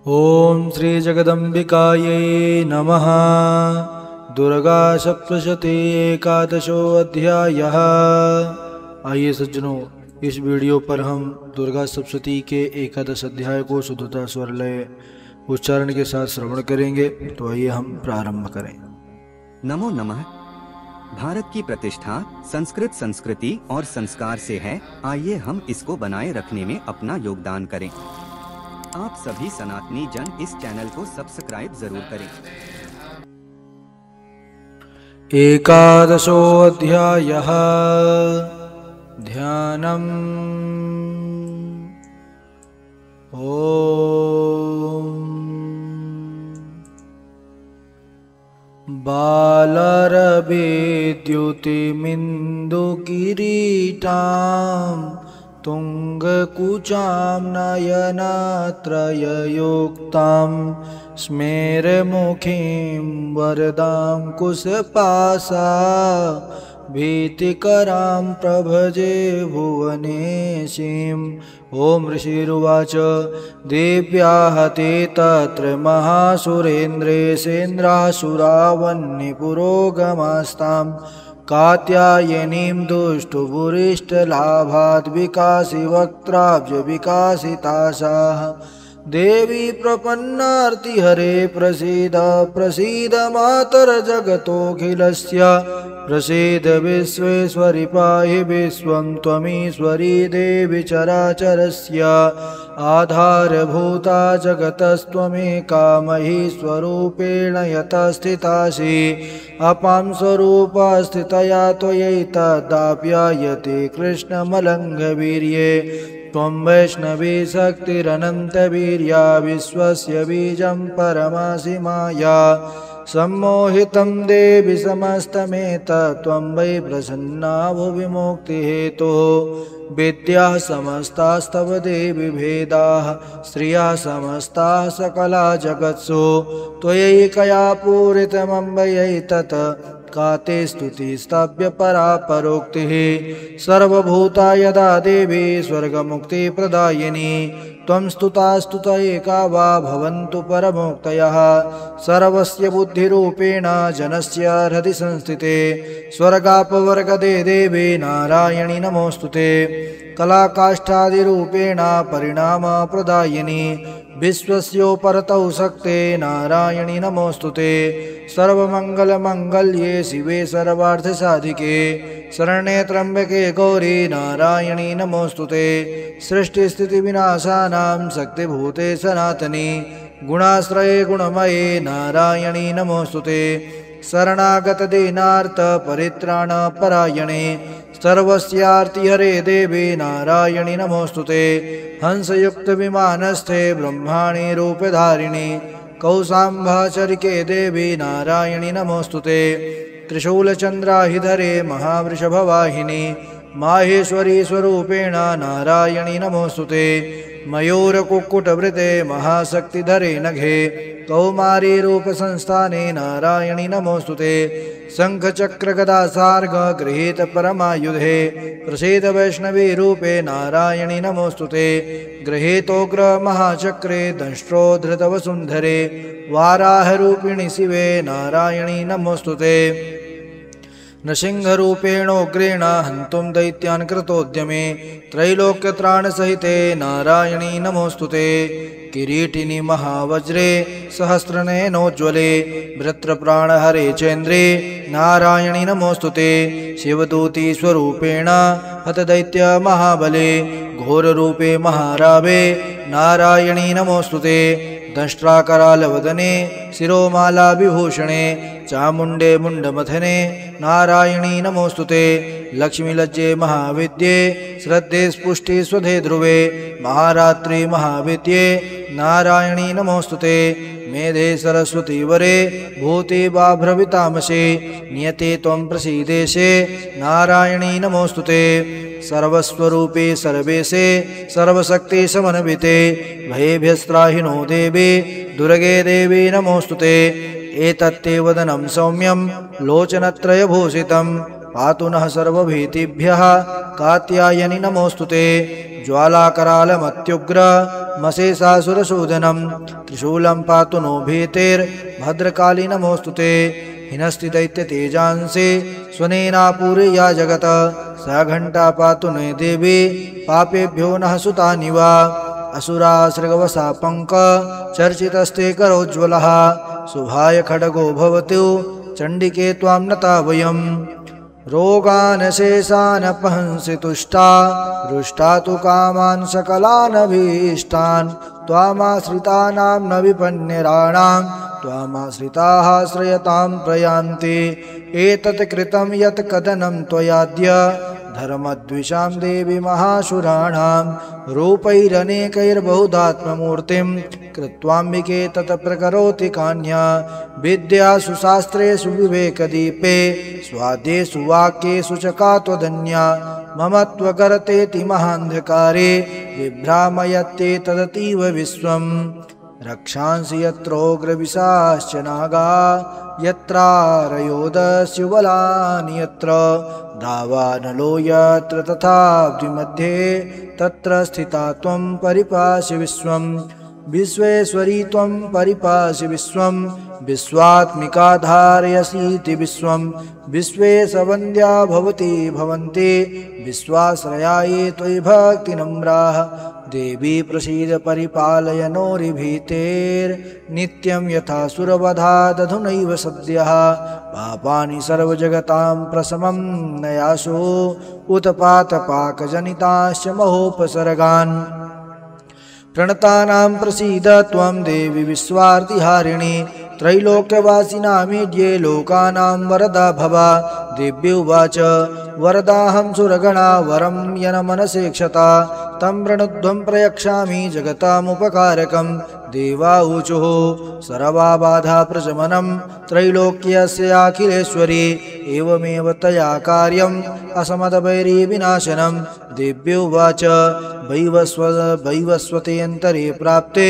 ओम श्री जगदम्बिकायै नमः। दुर्गा सप्तशती एकादशो अध्यायः। आइए सज्जनों, इस वीडियो पर हम दुर्गा सप्तशती के एकादश अध्याय को शुद्धता स्वर लय उच्चारण के साथ श्रवण करेंगे। तो आइए हम प्रारंभ करें। नमो नमः। भारत की प्रतिष्ठा संस्कृत संस्कृति और संस्कार से है। आइए हम इसको बनाए रखने में अपना योगदान करें। आप सभी सनातनी जन इस चैनल को सब्सक्राइब जरूर करें। एकादशो अध्यायः। ध्यानम्। ओम बालरविद्युतिमिन्दुकिरीटाम् तुङ्गकुचां नयनत्रययुक्तां स्मेरमुखीं वरदां कुशपाशा भीतिकरां प्रभजे भुवनेशीम्। ओम ऋषिरुवाच देव्याः ते तत्र महासुरेन्द्रेशेन्द्रासुरावन्निपुरोगमास्ताम् कात्यायनीं दुष्टुभुरिष्टलाभाद् विकासि वक्त्राब्ज विकासिताशाः। देवी प्रपन्नार्तिहरे प्रसीद प्रसीद मातर्जगतोऽखिलस्य प्रसीद विश्वेश्वरि पाहि विश्वं त्वमीश्वरी देवी चराचरस्य आधारभूता जगतस्त्वमेका महीस्वरूपेण यतस्थितासि अपां स्वरूपा स्थितया त्वयैतदाप्यायते कृष्णमलङ्घवीर्ये त्वं वैष्णवी शक्तिरनन्तवीर्या विश्वस्य बीजं परमासि माया सम्मोहितं देवि समस्तमेतत् त्वं वै प्रसन्ना भुवि मुक्तिहेतुः। विद्याः समस्तास्तव देवि भेदाः श्रियः समस्ताः सकला जगत्सु त्वयैकया पूरितमम्बयैतत् का ते स्तुतिस्तव्य परा परोक्तिः। सर्वभूता यदा देवी स्वर्गमुक्तिप्रदायिनी त्वं स्तुता स्तुत एका वा भवन्तु परमोक्तयः। सर्वस्य बुद्धिरूपेण जनस्य हृदि संस्थिते स्वर्गापवर्गदे देवी नारायणि नमोऽस्तुते। कलाकाष्ठादिरूपेण परिणामप्रदायिनी विश्वस्योपरतौ शक्ते नारायणि नमोऽस्तुते। सर्वमङ्गलमङ्गल्ये शिवे सर्वार्थसाधिके शरण्ये त्र्यम्बके गौरी नारायणि नमोऽस्तुते। सृष्टिस्थितिविनाशानां शक्तिभूते सनातनी गुणाश्रये गुणमये नारायणि नमोऽस्तुते। शरणागतदीनार्तपरित्राणपरायणे सर्वस्यार्तिहरे देवी नारायणि नमोऽस्तुते। हंसयुक्तविमानस्थे ब्रह्माणि रूपधारिणि कौसाम्भाचरिके देवी नारायणि नमोऽस्तुते। त्रिशूलचन्द्राहिधरे महावृषभवाहिनी माहेश्वरी स्वरूपेण नारायणि नमोऽस्तुते। मयूरकुक्कुटवृते महाशक्तिधरे नघे कौमारी रूपसंस्थाने नारायणि नमोऽस्तुते। शङ्खचक्रगदासार्ग गृहीत परमायुधे प्रसीद वैष्णवी रूपे नारायणि नमोऽस्तुते। गृहीतोग्र महाचक्रे दंष्ट्रोद्धृतवसुन्धरे वाराहरूपिणि शिवे नारायणि नमोऽस्तुते। नृसिंहरूपेणोग्रेण हन्तुं दैत्यान् कृतोद्यमे त्रैलोक्यत्राणसहिते नारायणि नमोऽस्तुते। किरीटिनि महावज्रे सहस्रनयनोज्ज्वले वृत्रप्राणहरे चेन्द्रे नारायणि नमोऽस्तुते। शिवदूती स्वरूपेण हतदैत्य महाबले घोररूपे महारावे नारायणि नमोऽस्तुते। दंष्ट्राकरालवदने शिरोमालाविभूषणे चामुण्डे मुण्डमथने नारायणि नमोऽस्तुते। लक्ष्मीलज्जे महाविद्ये श्रद्धे स्पुष्टि स्वधे ध्रुवे महारात्रि महाविद्ये नारायणि नमोऽस्तुते। मेधे सरस्वती वरे भूते बाभ्रवितामसे नियते त्वं प्रसीदेशे नारायणि नमोऽस्तुते। सर्वस्वरूपे सर्वेशे सर्वशक्ति समन्विते भयेभ्यस्त्राहिनो देवी दुर्गे देवी नमोऽस्तुते। एतत्ते वदनं सौम्यं लोचनत्रयभूषितं पातु नः सर्वभीतिभ्यः कात्यायनि नमोऽस्तुते। ज्वालाकरालमत्युग्र मशेषासुरशोधनं त्रिशूलं पातु नो भीतेर्भद्रकाली नमोऽस्तुते हिनस्ति दैत्यतेजांसे स्वनेनापूरया जगत स घण्टा पातु ने देवी पापेभ्यो नः सुतानि वा असुरासृगवसा पङ्क चर्चितस्ते करोज्ज्वलः शुभाय खड्गो भवतु चण्डिके त्वां नता वयम् रोगान् शेषान् पहंसि तुष्टा रुष्टा तु कामान् सकलानभीष्टान् त्वामाश्रितानां न विपन्यराणां त्वामाश्रिताः श्रयतां प्रयान्ति एतत् कृतं यत् कथनं त्वयाद्य धर्मद्विषां देवी महाशुराणां रूपैरनेकैर्बहुधात्ममूर्तिं कृत्वाम्बिके तत् प्रकरोति कान्या विद्यासु शास्त्रेषु विवेकदीपे स्वाद्येषु वाक्येषु च का त्वदन्या मम त्वकरतेति महान्धकारे विभ्रामयत्ते तदतीव विश्वम् रक्षांसि यत्रोग्रविशाश्च नागा यत्रारयोदस्युबलानि यत्र दावानलो यत्र तथाब्धिमध्ये तत्र स्थिता त्वं परिपासि विश्वम् विश्वेश्वरी त्वं परिपासि विश्वं विश्वात्मिका धारयसीति विश्वं विश्वेशवन्द्या भवति भवन्ति विश्वाश्रयाये त्वयि भक्तिनम्राः देवी प्रसीद परिपालय नोरिभीतेर्नित्यं यथा सुरवधा दधुनैव सद्यः पापानि सर्वजगतां प्रशमं नयासु उत्पातपाकजनिताश्च महोपसर्गान् प्रणतानां प्रसीद त्वं देवी विश्वार्तिहारिणी त्रैलोक्यवासिनामीड्ये लोकानां वरदा भवा देव्य उवाच वरदाहं सुरगणा वरं यनमनसेक्षता तं वृणुध्वं प्रयक्षामि जगतामुपकारकं देवाऊचुः सर्वाबाधा प्रशमनं त्रैलोक्यस्याखिलेश्वरी एवमेव तया कार्यम् असमदवैरीविनाशनं देव्य उवाच वैवस्वतेऽन्तरे प्राप्ते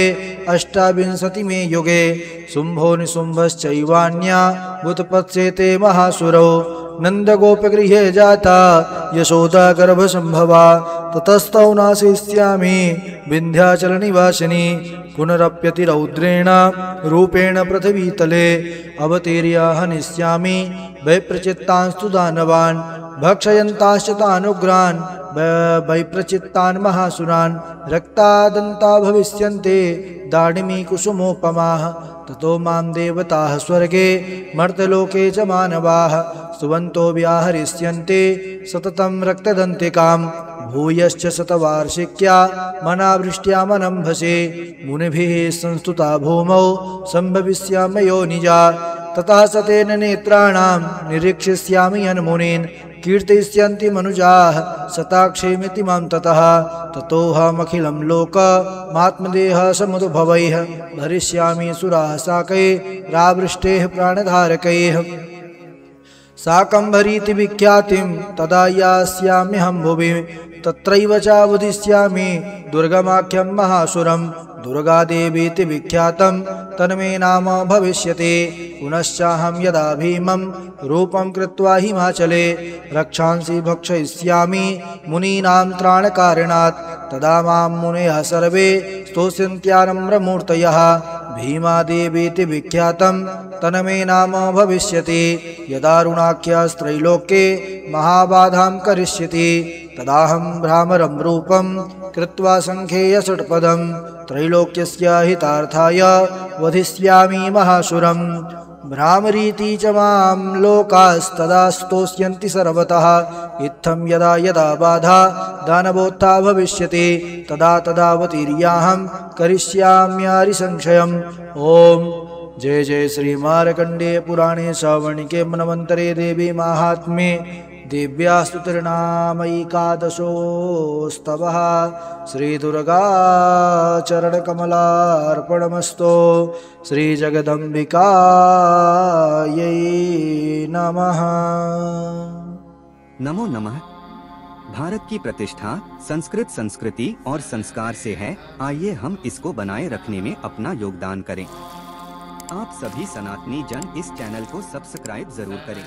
अष्टाविंशतिमे युगे शुम्भो निशुम्भश्चैवान्या बुत्पत्स्येते महासुरौ नन्दगोपगृहे जाता यशोदा गर्भसम्भवा ततस्तौ नाशिष्यामि विन्ध्याचलनिवासिनी पुनरप्यति रौद्रेण रूपेण पृथिवीतले अवतीर्य हनिष्यामि वैप्रचित्तांस्तु दानवान् भक्षयन्ताश्च तानुग्रान् वैप्रचित्तान् महासुरान् रक्तादन्ता भविष्यन्ते दाडिमी कुसुमोपमाः ततो मां देवताः स्वर्गे मर्त्यलोके च मानवाः स्तुवन्तो व्याहरिष्यन्ते सततं रक्तदन्तिकां भूयश्च शतवार्षिक्या मनावृष्ट्या मनम्भसे मुनिभिः संस्तुता भूमौ सम्भविष्यामि योनिजा ततः सतेन नेत्राणां निरीक्षिष्यामि यन्मुनीन् कीर्तयिष्यन्ति मनुजाः शताक्षेमिति मां ततः ततोऽहमखिलं लोकमात्मदेहः समुद्भवैः धरिष्यामि सुराः साकैरावृष्टेः प्राणधारकैः शाकम्भरीति विख्यातिं तदा यास्याम्यहं भुवि तत्रैव चावुदिष्यामि दुर्गमाख्यं महासुरं दुर्गादेवीति विख्यातं तन्मे नाम भविष्यति पुनश्चाहं यदा भीमं रूपं कृत्वा हिमाचले रक्षांसि भक्षयिष्यामि मुनीनां त्राणकारणात् तदा मां मुनयः सर्वे स्तोष्यन्त्यानम्रमूर्तयः भीमादेवीति विख्यातं तन्मे नाम भविष्यति यदारुणाख्यस्त्रैलोक्ये महाबाधां करिष्यति तदाहं भ्रामरं रूपं कृत्वा सङ्ख्येयषट्पदं त्रैलोक्यस्य हितार्थाय वधिष्यामि महासुरं भ्रामरीति च मां लोकास्तदा स्तोष्यन्ति सर्वतः इत्थं यदा यदा बाधा दानवोत्था भविष्यति तदा तदावतीर्याहं करिष्याम्यारिसंशयम् ॐ जय जय श्री मार्कण्डेय पुराणे श्रावणिके मनवन्तरे देवी माहात्म्ये दिव्यास्तुतिर्नामैकादशोऽस्तवः श्रीदुर्गाचरणकमलार्पणमस्तु श्रीजगदम्बिकायै नमः। नमो नमः। भारत की प्रतिष्ठा संस्कृत संस्कृति और संस्कार से है। आइए हम इसको बनाए रखने में अपना योगदान करें। आप सभी सनातनी जन इस चैनल को सब्सक्राइब जरूर करें।